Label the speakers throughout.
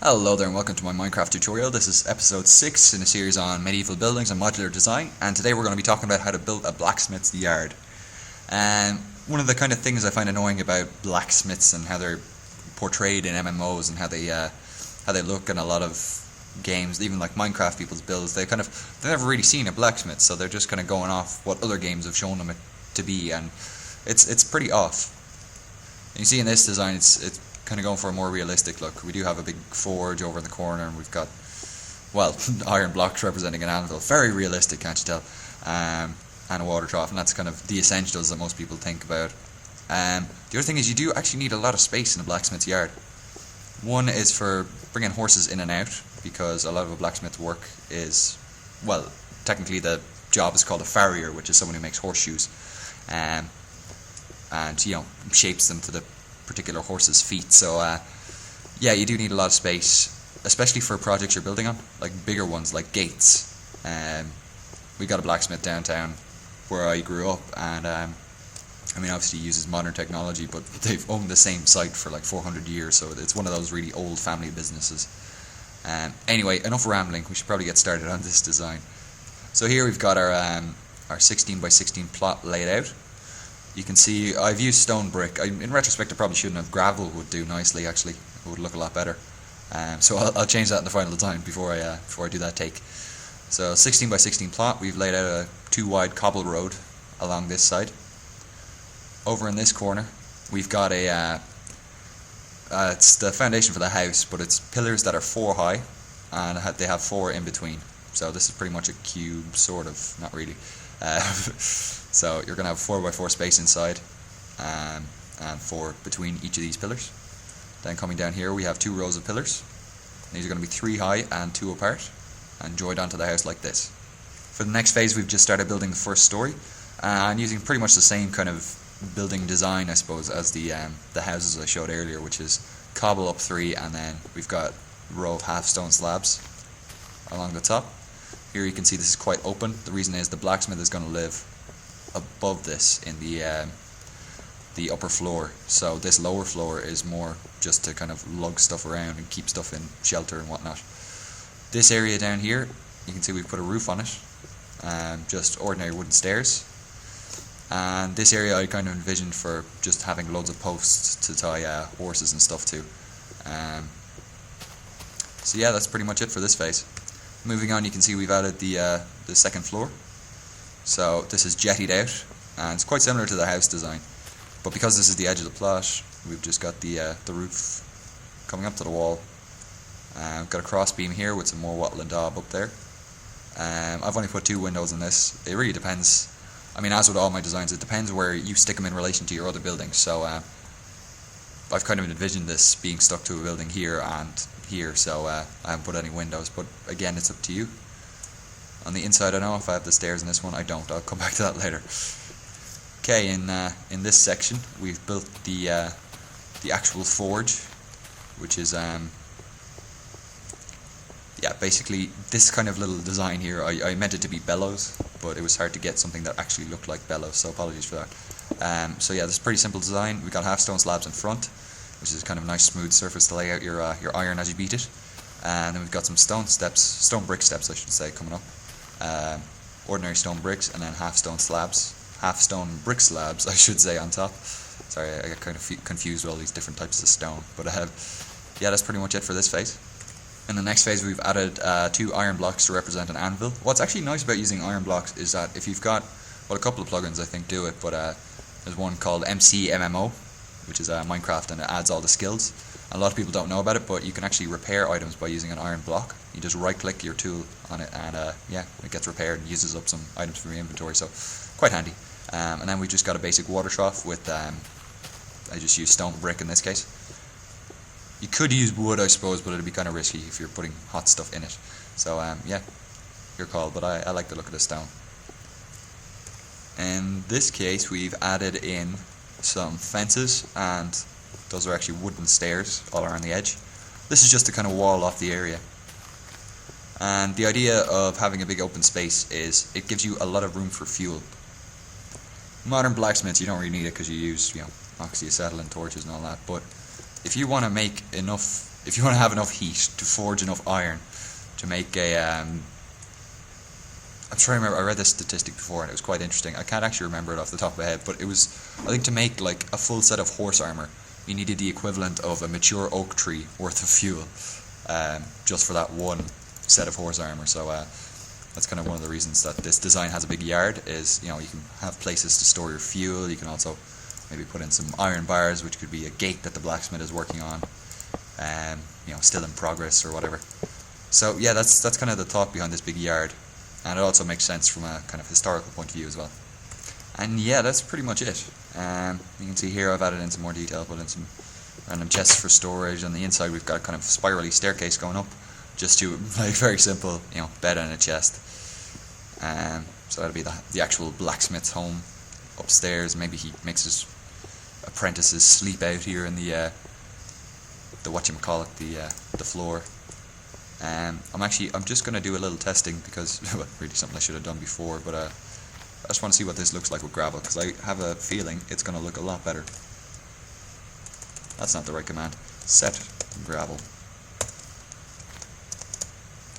Speaker 1: Hello there and welcome to my Minecraft tutorial. This is episode 6 in a series on medieval buildings and modular design, and today we're going to be talking about how to build a blacksmith's yard. And one of the kind of things I find annoying about blacksmiths and how they're portrayed in MMOs and how they look in a lot of games, even like Minecraft people's builds, they've never really seen a blacksmith, so they're just kind of going off what other games have shown them it to be, and it's pretty off. And you see in this design it's kind of going for a more realistic look. We do have a big forge over in the corner, and we've got, well, iron blocks representing an anvil. Very realistic, can't you tell? And a water trough, and that's kind of the essentials that most people think about. The other thing is you do actually need a lot of space in a blacksmith's yard. One is for bringing horses in and out, because a lot of a blacksmith's work is, well, technically the job is called a farrier, which is someone who makes horseshoes, and shapes them to the particular horse's feet. So yeah, you do need a lot of space, especially for projects you're building on, like bigger ones like gates. We got a blacksmith downtown where I grew up, and obviously he uses modern technology, but they've owned the same site for like 400 years, so it's one of those really old family businesses. Anyway, enough rambling, we should probably get started on this design. So here we've got our 16 by 16 plot laid out. You can see I've used stone brick. In retrospect, I probably shouldn't have. Gravel would do nicely, actually. It would look a lot better. So I'll change that in the final design before I do that take. So 16 by 16 plot. We've laid out a 2 wide cobble road along this side. Over in this corner, we've got it's the foundation for the house, but it's pillars that are 4 high, and they have 4 in between. So this is pretty much a cube, sort of, not really. So you're going to have 4 by 4 space inside, and 4 between each of these pillars. Then coming down here we have 2 rows of pillars. These are going to be 3 high and 2 apart, and joined onto the house like this. For the next phase, we've just started building the first story, and using pretty much the same kind of building design, I suppose, as the houses I showed earlier, which is cobble up 3, and then we've got a row of half stone slabs along the top. Here you can see this is quite open. The reason is the blacksmith is going to live above this in the upper floor, so this lower floor is more just to kind of lug stuff around and keep stuff in shelter and whatnot. This area down here, you can see we've put a roof on it, just ordinary wooden stairs. And this area I kind of envisioned for just having loads of posts to tie horses and stuff to. So yeah, that's pretty much it for this phase. Moving on, you can see we've added the second floor. So this is jettied out, and it's quite similar to the house design, but because this is the edge of the plot, we've just got the roof coming up to the wall. We've got a cross beam here with some more wattle and daub up there. I've only put 2 windows in this. It really depends. I mean, as with all my designs, it depends where you stick them in relation to your other buildings. So I've kind of envisioned this being stuck to a building here and here, so I haven't put any windows, but again, it's up to you. On the inside, I know if I have the stairs in this one. I don't. I'll come back to that later. Okay, in this section, we've built the actual forge, which is basically this kind of little design here. I meant it to be bellows, but it was hard to get something that actually looked like bellows, so apologies for that. So yeah, this is a pretty simple design. We've got half stone slabs in front, which is kind of a nice smooth surface to lay out your iron as you beat it. And then we've got some stone brick steps I should say, coming up. Ordinary stone bricks, and then half stone brick slabs I should say, on top. Sorry, I got kind of confused with all these different types of stone, but yeah, that's pretty much it for this phase. In the next phase, we've added 2 iron blocks to represent an anvil. What's actually nice about using iron blocks is that if you've got, well, a couple of plugins I think do it, but there's one called MMO, which is Minecraft, and it adds all the skills. A lot of people don't know about it, but you can actually repair items by using an iron block. You just right-click your tool on it, and yeah, it gets repaired and uses up some items from your inventory, so quite handy. And then we just got a basic water trough with, I just used stone brick in this case. You could use wood, I suppose, but it'd be kind of risky if you're putting hot stuff in it. So yeah, your call, but I like the look of the stone. In this case, we've added in some fences, and those are actually wooden stairs all around the edge. This is just to kind of wall off the area. And the idea of having a big open space is it gives you a lot of room for fuel. Modern blacksmiths, you don't really need it because you use, oxyacetylene torches and all that, but if you want to make enough, if you want to have enough heat to forge enough iron to make a I'm trying to remember, I read this statistic before and it was quite interesting. I can't actually remember it off the top of my head, but it was, I think, to make like a full set of horse armor, you needed the equivalent of a mature oak tree worth of fuel, just for that one set of horse armor. So that's kind of one of the reasons that this design has a big yard, is, you know, you can have places to store your fuel. You can also maybe put in some iron bars, which could be a gate that the blacksmith is working on, you know, still in progress or whatever. So yeah, that's kind of the thought behind this big yard. And it also makes sense from a kind of historical point of view as well. And yeah, that's pretty much it. You can see here I've added in some more detail, put in some random chests for storage. On the inside we've got a kind of spirally staircase going up, just to, like, very simple, you know, bed and a chest. So that'll be the actual blacksmith's home upstairs. Maybe he makes his apprentices sleep out here in the whatchamacallit, the floor. I'm just going to do a little testing because, well, really something I should have done before, but I just want to see what this looks like with gravel, because I have a feeling it's going to look a lot better. That's not the right command. Set gravel.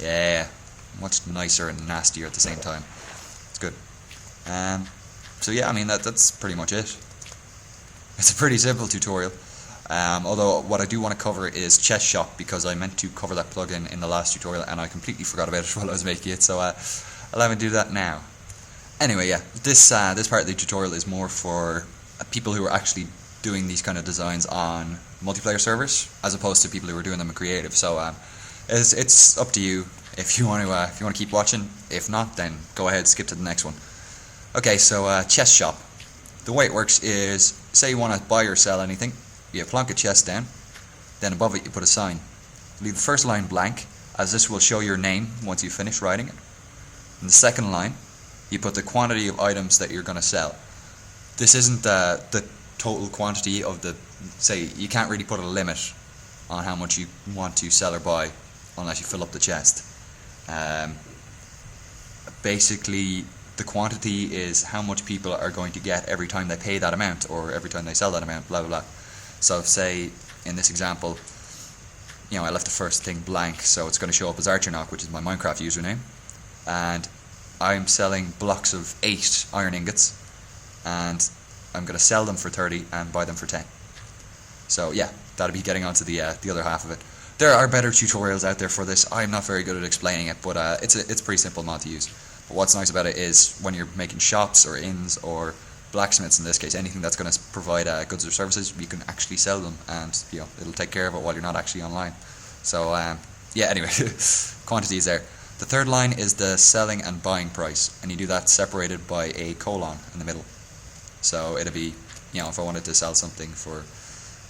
Speaker 1: Yeah, much nicer and nastier at the same time. It's good. So yeah, I mean, that's pretty much it. It's a pretty simple tutorial. Although what I do want to cover is Chestshop, because I meant to cover that plugin in the last tutorial and I completely forgot about it while I was making it, so allow me to do that now. Anyway, yeah, this part of the tutorial is more for people who are actually doing these kind of designs on multiplayer servers, as opposed to people who are doing them in creative. So it's up to you if you want to keep watching. If not, then go ahead, skip to the next one. Okay, so Chestshop. The way it works is, say you want to buy or sell anything. You plonk a chest down, then above it you put a sign. Leave the first line blank, as this will show your name once you finish writing it. In the second line, you put the quantity of items that you're going to sell. This isn't the total quantity of the, say, you can't really put a limit on how much you want to sell or buy unless you fill up the chest. Basically, the quantity is how much people are going to get every time they pay that amount, or every time they sell that amount, blah blah blah. So say, in this example, you know, I left the first thing blank, so it's going to show up as Archernock, which is my Minecraft username, and I'm selling blocks of 8 iron ingots, and I'm going to sell them for 30 and buy them for 10. So yeah, that'll be getting onto the other half of it. There are better tutorials out there for this. I'm not very good at explaining it, but it's a pretty simple mod to use. But what's nice about it is when you're making shops or inns or blacksmiths, in this case, anything that's going to provide goods or services, you can actually sell them, and you know, it'll take care of it while you're not actually online. So yeah, anyway, quantity is there. The third line is the selling and buying price, and you do that separated by a colon in the middle. So it'll be, you know, if I wanted to sell something for,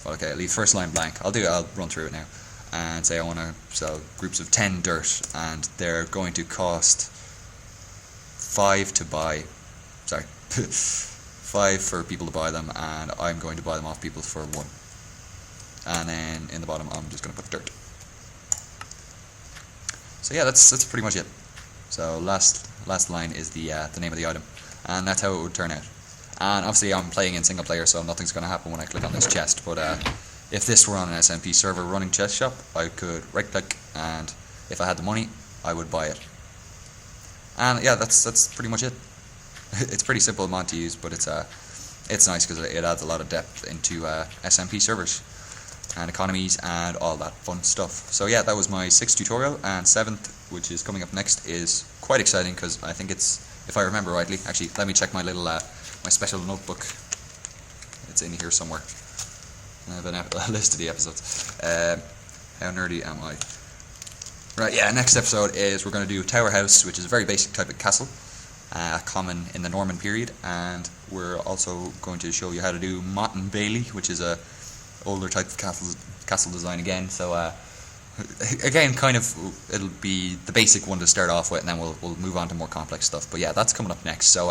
Speaker 1: well, okay, I'll leave first line blank. I'll run through it now, and say I want to sell groups of 10 dirt, and they're going to cost 5 to buy. Sorry. 5 for people to buy them, and I'm going to buy them off people for 1. And then in the bottom I'm just going to put dirt. So yeah, that's pretty much it. So last line is the name of the item, and that's how it would turn out. And obviously I'm playing in single player, so nothing's going to happen when I click on this chest, but if this were on an SMP server running Chestshop, I could right click, and if I had the money I would buy it. And yeah, that's pretty much it. It's pretty simple mod to use, but it's nice because it adds a lot of depth into SMP servers and economies and all that fun stuff. So yeah, that was my 6th tutorial, and 7th, which is coming up next, is quite exciting because I think it's, if I remember rightly, actually let me check my little my special notebook. It's in here somewhere. I have a list of the episodes. How nerdy am I? Right, yeah, next episode is we're going to do Tower House, which is a very basic type of castle. Common in the Norman period, and we're also going to show you how to do Motte and Bailey, which is a older type of castle design again. So again, kind of, it'll be the basic one to start off with, and then we'll move on to more complex stuff. But yeah, that's coming up next. So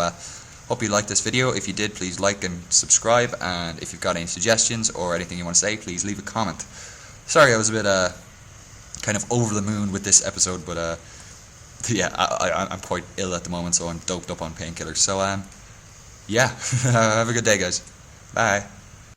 Speaker 1: hope you liked this video. If you did, please like and subscribe, and if you've got any suggestions or anything you want to say, please leave a comment. Sorry, I was a bit kind of over the moon with this episode, but yeah, I'm quite ill at the moment, so I'm doped up on painkillers. So yeah, have a good day, guys. Bye.